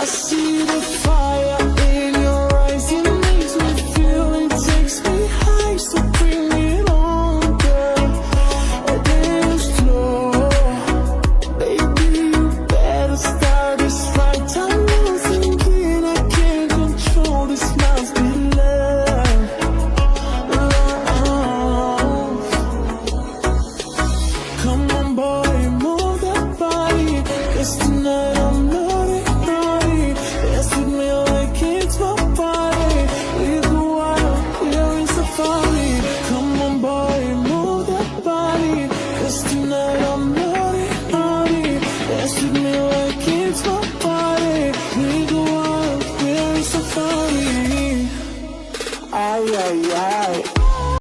I see the fire in your eyes. It makes me feel, it takes me high. So bring it on, girl. Dance slow, baby. You better start this right. I'm thinking I can't control this. Must be love, love. Come on, boy.